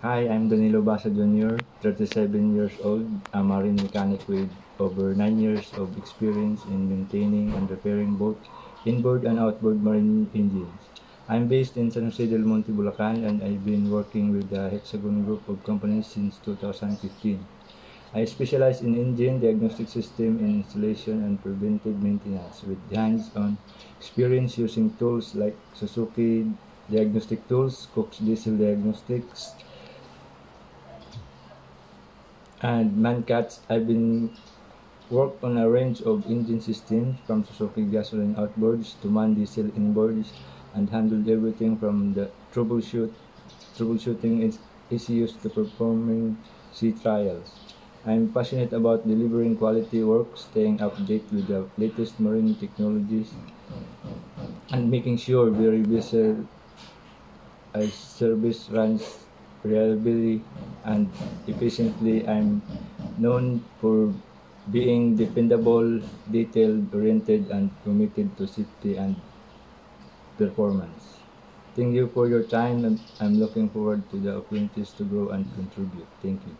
Hi, I'm Danilo Basa Jr., 37 years old, a marine mechanic with over 9 years of experience in maintaining and repairing both inboard and outboard marine engines. I'm based in San Jose del Monte, Bulacan, and I've been working with the Hexagon Group of companies since 2015. I specialize in engine diagnostic system and installation and preventive maintenance with hands-on experience using tools like Suzuki Diagnostic Tools, Cox Diesel Diagnostics, and Mancats. I've been worked on a range of engine systems from Suzuki gasoline outboards to MAN diesel inboards and handled everything from the troubleshooting ECUs to performing sea trials. I'm passionate about delivering quality work, staying updated with the latest marine technologies, and making sure every vessel a service runs reliably and efficiently. I'm known for being dependable, detail-oriented, and committed to safety and performance. Thank you for your time, and I'm looking forward to the opportunities to grow and contribute. Thank you.